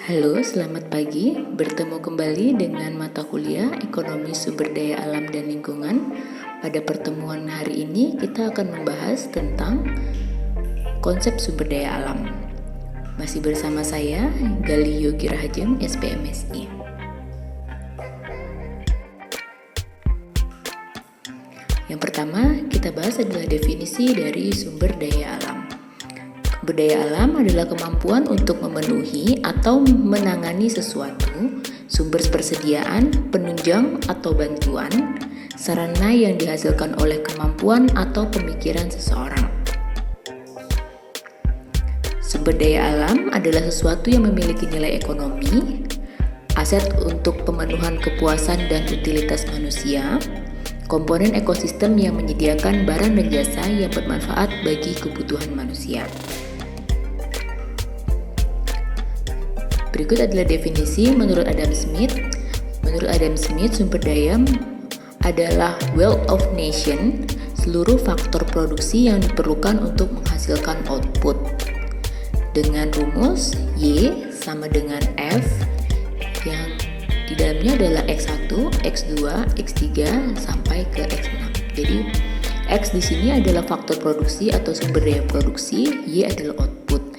Halo, selamat pagi. Bertemu kembali dengan mata kuliah Ekonomi Sumber Daya Alam dan Lingkungan. Pada pertemuan hari ini kita akan membahas tentang konsep sumber daya alam. Masih bersama saya, Galih Yogi Rahajeng, SPMSI. Yang pertama, kita bahas adalah definisi dari sumber daya alam. Sumber daya alam adalah kemampuan untuk memenuhi atau menangani sesuatu, sumber persediaan, penunjang atau bantuan, sarana yang dihasilkan oleh kemampuan atau pemikiran seseorang. Sumber daya alam adalah sesuatu yang memiliki nilai ekonomi, aset untuk pemenuhan kepuasan dan utilitas manusia, komponen ekosistem yang menyediakan barang dan jasa yang bermanfaat bagi kebutuhan manusia. Berikut adalah definisi menurut Adam Smith. Menurut Adam Smith, sumber daya adalah wealth of nation, seluruh faktor produksi yang diperlukan untuk menghasilkan output. Dengan rumus Y sama dengan F yang di dalamnya adalah X1, X2, X3 sampai ke X6. Jadi X di sini adalah faktor produksi atau sumber daya produksi, Y adalah output.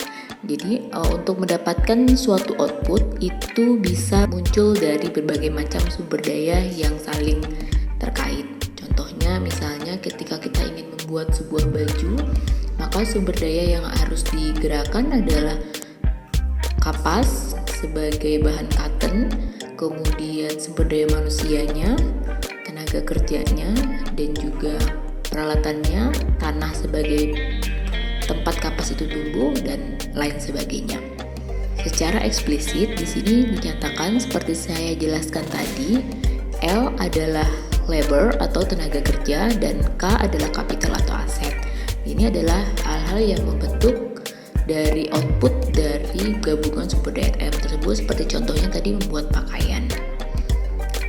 Jadi untuk mendapatkan suatu output itu bisa muncul dari berbagai macam sumber daya yang saling terkait. Contohnya misalnya ketika kita ingin membuat sebuah baju, maka sumber daya yang harus digerakkan adalah kapas sebagai bahan cotton, kemudian sumber daya manusianya, tenaga kerjanya, dan juga peralatannya, tanah sebagai tempat kapas itu tumbuh, dan lain sebagainya. Secara eksplisit di sini dinyatakan seperti saya jelaskan tadi, L adalah labor atau tenaga kerja dan K adalah kapital atau aset. Ini adalah hal-hal yang membentuk dari output dari gabungan sumber daya M tersebut, seperti contohnya tadi membuat pakaian.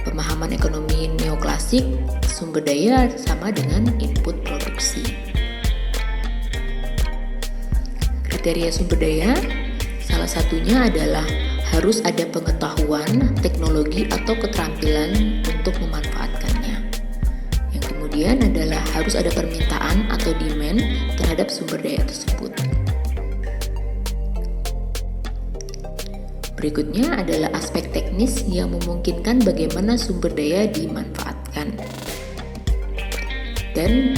Pemahaman ekonomi neoklasik, sumber daya sama dengan input produksi. Kriteria sumber daya, salah satunya adalah harus ada pengetahuan, teknologi, atau keterampilan untuk memanfaatkannya. Yang kemudian adalah harus ada permintaan atau demand terhadap sumber daya tersebut. Berikutnya adalah aspek teknis yang memungkinkan bagaimana sumber daya dimanfaatkan. Dan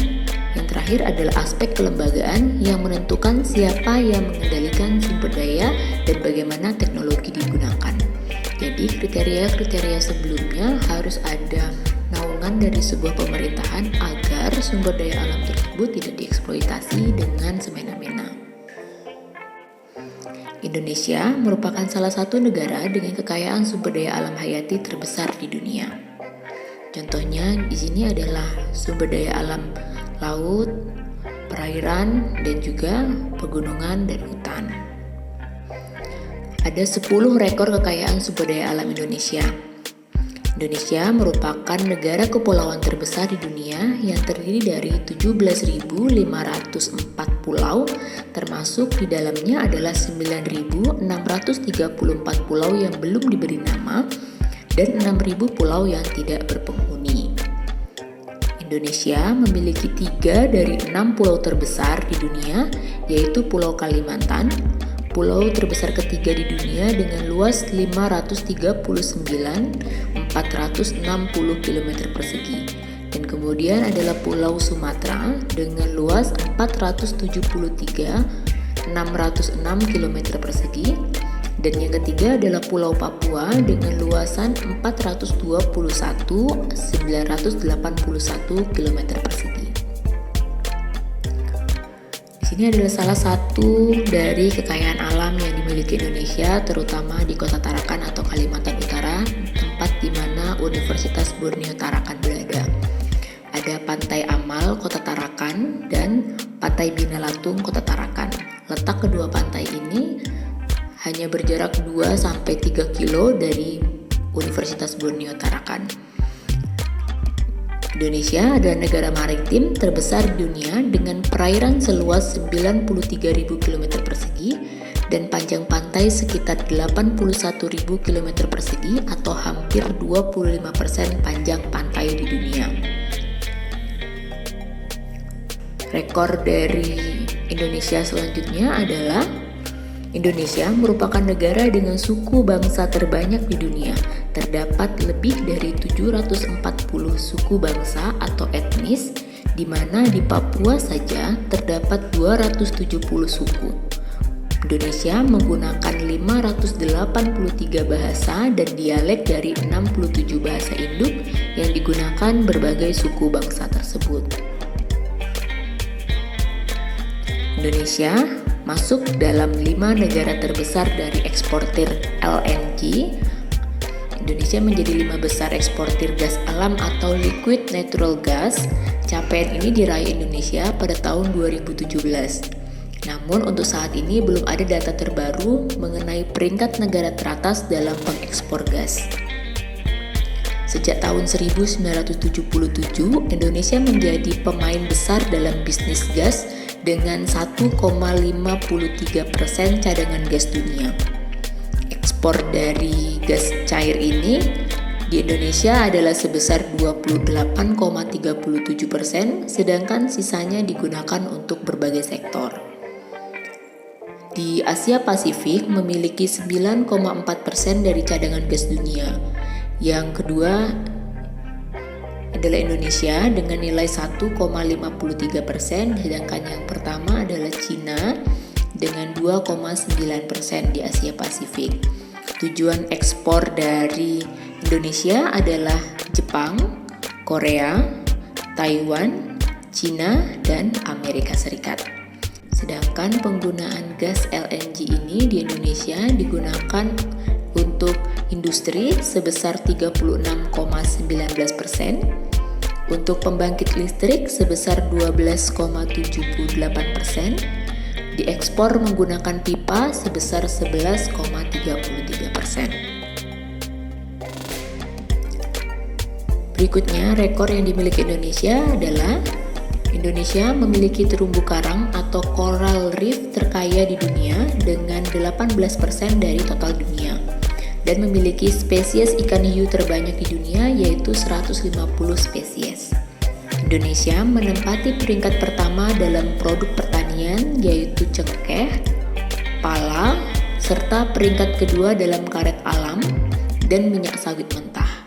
yang terakhir adalah aspek kelembagaan yang menentukan siapa yang mengendalikan sumber daya dan bagaimana teknologi digunakan. Jadi kriteria-kriteria sebelumnya harus ada naungan dari sebuah pemerintahan agar sumber daya alam tersebut tidak dieksploitasi dengan semena-mena. Indonesia merupakan salah satu negara dengan kekayaan sumber daya alam hayati terbesar di dunia. Contohnya di sini adalah sumber daya alam laut, perairan, dan juga pegunungan dan hutan. Ada 10 rekor kekayaan sumber daya alam Indonesia. Indonesia merupakan negara kepulauan terbesar di dunia yang terdiri dari 17.504 pulau, termasuk di dalamnya adalah 9.634 pulau yang belum diberi nama dan 6.000 pulau yang tidak berpenghuni. Indonesia memiliki 3 dari 6 pulau terbesar di dunia, yaitu Pulau Kalimantan, pulau terbesar ketiga di dunia dengan luas 539.460 km persegi. Dan kemudian adalah Pulau Sumatera dengan luas 473.606 km persegi. Dan yang ketiga adalah Pulau Papua dengan luasan 421.981 km persegi. Di sini adalah salah satu dari kekayaan alam yang dimiliki Indonesia, terutama di Kota Tarakan atau Kalimantan Utara, tempat di mana Universitas Borneo Tarakan berada. Ada Pantai Amal Kota Tarakan dan Pantai Binalatung Kota Tarakan. Letak kedua pantai ini hanya berjarak 2-3 kilo dari Universitas Borneo Tarakan. Indonesia adalah negara maritim terbesar di dunia dengan perairan seluas 93.000 km persegi dan panjang pantai sekitar 81.000 km persegi atau hampir 25% panjang pantai di dunia. Rekor dari Indonesia selanjutnya adalah Indonesia merupakan negara dengan suku bangsa terbanyak di dunia. Terdapat lebih dari 740 suku bangsa atau etnis, di mana di Papua saja terdapat 270 suku. Indonesia menggunakan 583 bahasa dan dialek dari 67 bahasa induk yang digunakan berbagai suku bangsa tersebut. Indonesia masuk dalam 5 negara terbesar dari eksportir LNG. Indonesia menjadi 5 besar eksportir gas alam atau liquid natural gas. Capaian ini diraih Indonesia pada tahun 2017. Namun untuk saat ini belum ada data terbaru mengenai peringkat negara teratas dalam pengekspor gas. Sejak tahun 1977, Indonesia menjadi pemain besar dalam bisnis gas dengan 1,53% cadangan gas dunia. Ekspor dari gas cair ini di Indonesia adalah sebesar 28,37%, sedangkan sisanya digunakan untuk berbagai sektor. Di Asia Pasifik memiliki 9,4% dari cadangan gas dunia. Yang kedua adalah Indonesia dengan nilai 1,53%, sedangkan yang pertama adalah Cina dengan 2,9% di Asia Pasifik. Tujuan ekspor dari Indonesia adalah Jepang, Korea, Taiwan, Cina, dan Amerika Serikat. Sedangkan penggunaan gas LNG ini di Indonesia digunakan untuk industri sebesar 36,19%, untuk pembangkit listrik sebesar 12,78%, diekspor menggunakan pipa sebesar 11,33%. Berikutnya, rekor yang dimiliki Indonesia adalah Indonesia memiliki terumbu karang atau coral reef terkaya di dunia dengan 18% dari total dunia dan memiliki spesies ikan hiu terbanyak di dunia yaitu 150 spesies. Indonesia menempati peringkat pertama dalam produk pertanian yaitu cengkeh, pala, serta peringkat kedua dalam karet alam dan minyak sawit mentah.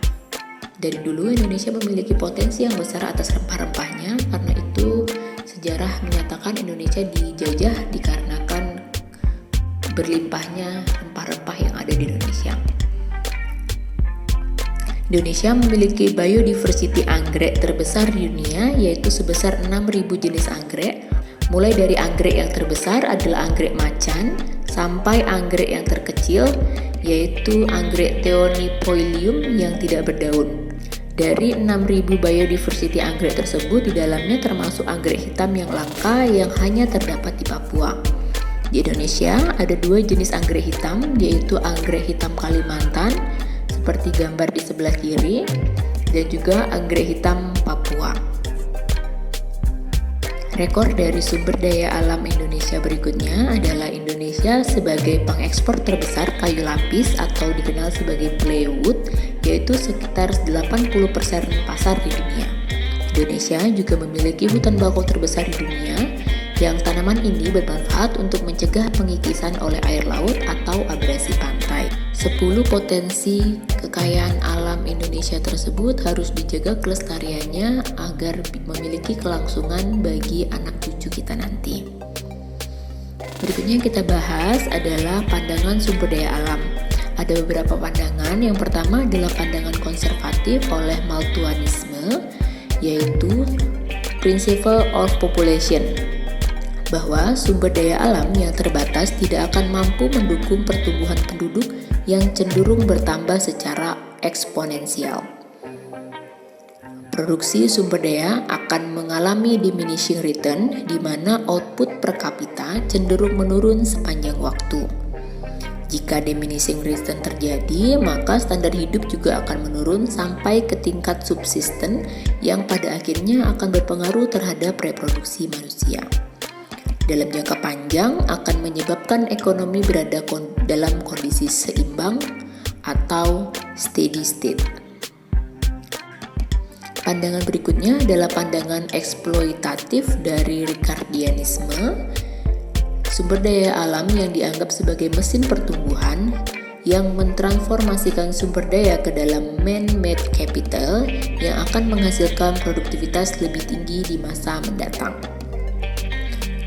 Dari dulu Indonesia memiliki potensi yang besar atas rempah-rempahnya, karena itu sejarah menyatakan Indonesia dijajah dikarenakan berlimpahnya rempah-rempah yang ada di Indonesia. Indonesia memiliki biodiversity anggrek terbesar di dunia yaitu sebesar 6.000 jenis anggrek, mulai dari anggrek yang terbesar adalah anggrek macan sampai anggrek yang terkecil yaitu anggrek Theonipoilium yang tidak berdaun. Dari 6.000 biodiversity anggrek tersebut, di dalamnya termasuk anggrek hitam yang langka yang hanya terdapat di Papua. Di Indonesia ada 2 jenis anggrek hitam, yaitu anggrek hitam Kalimantan, seperti gambar di sebelah kiri, dan juga anggrek hitam Papua. Rekor dari sumber daya alam Indonesia berikutnya adalah Indonesia sebagai pengekspor terbesar kayu lapis atau dikenal sebagai plywood, yaitu sekitar 80% pasar di dunia. Indonesia juga memiliki hutan bakau terbesar di dunia, yang tanaman ini bermanfaat untuk mencegah pengikisan oleh air laut atau abrasi pantai. 10 potensi kekayaan alam Indonesia tersebut harus dijaga kelestariannya agar memiliki kelangsungan bagi anak cucu kita nanti. Berikutnya yang kita bahas adalah pandangan sumber daya alam. Ada beberapa pandangan. Yang pertama adalah pandangan konservatif oleh Malthuanisme, yaitu Principle of Population, bahwa sumber daya alam yang terbatas tidak akan mampu mendukung pertumbuhan penduduk yang cenderung bertambah secara eksponensial. Produksi sumber daya akan mengalami diminishing return, di mana output per kapita cenderung menurun sepanjang waktu. Jika diminishing return terjadi, maka standar hidup juga akan menurun sampai ke tingkat subsisten yang pada akhirnya akan berpengaruh terhadap reproduksi manusia. dalam jangka panjang akan menyebabkan ekonomi berada dalam kondisi seimbang atau steady state. Pandangan berikutnya adalah pandangan eksploitatif dari Ricardianisme. Sumber daya alam yang dianggap sebagai mesin pertumbuhan yang mentransformasikan sumber daya ke dalam man-made capital yang akan menghasilkan produktivitas lebih tinggi di masa mendatang.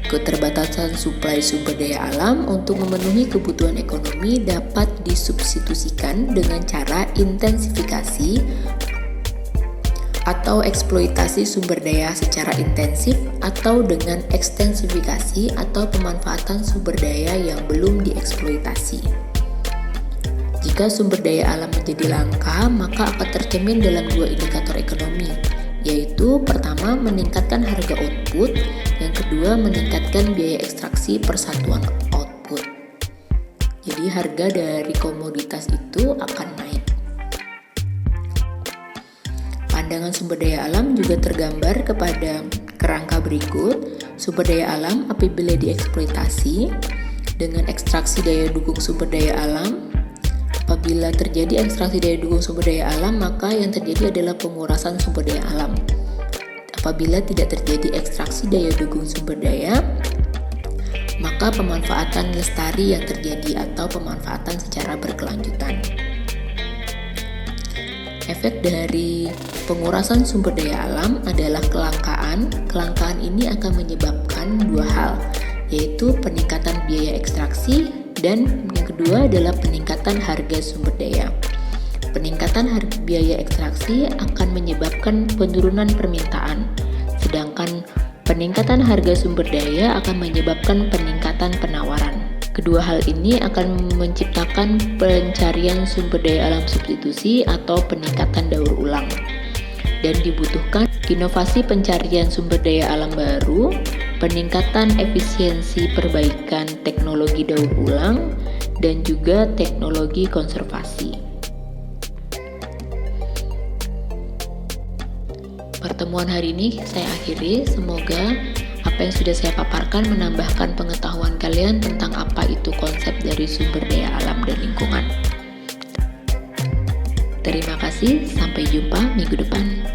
Keterbatasan suplai sumber daya alam untuk memenuhi kebutuhan ekonomi dapat disubstitusikan dengan cara intensifikasi atau eksploitasi sumber daya secara intensif atau dengan ekstensifikasi atau pemanfaatan sumber daya yang belum dieksploitasi. Jika sumber daya alam menjadi langka, maka akan tercermin dalam dua indikator ekonomi, yaitu pertama meningkatkan harga output, yang kedua meningkatkan biaya ekstraksi per satuan output. Jadi harga dari komoditas itu akan naik. Pandangan sumber daya alam juga tergambar kepada kerangka berikut. Sumber daya alam apabila dieksploitasi dengan ekstraksi daya dukung sumber daya alam. Apabila terjadi ekstraksi daya dukung sumber daya alam, maka yang terjadi adalah pengurasan sumber daya alam. Apabila tidak terjadi ekstraksi daya dukung sumber daya, maka pemanfaatan lestari yang terjadi atau pemanfaatan secara berkelanjutan. Efek dari pengurasan sumber daya alam adalah kelangkaan. Kelangkaan ini akan menyebabkan dua hal, yaitu peningkatan biaya ekstraksi dan yang kedua adalah peningkatan harga sumber daya. Peningkatan harga biaya ekstraksi akan menyebabkan penurunan permintaan, sedangkan peningkatan harga sumber daya akan menyebabkan peningkatan penawaran. Kedua hal ini akan menciptakan pencarian sumber daya alam substitusi atau peningkatan daur ulang. Dan dibutuhkan inovasi pencarian sumber daya alam baru, peningkatan efisiensi perbaikan teknologi daur ulang, dan juga teknologi konservasi. Pertemuan hari ini saya akhiri, semoga apa yang sudah saya paparkan menambahkan pengetahuan kalian tentang apa itu konsep dari sumber daya alam dan lingkungan. Terima kasih, sampai jumpa minggu depan.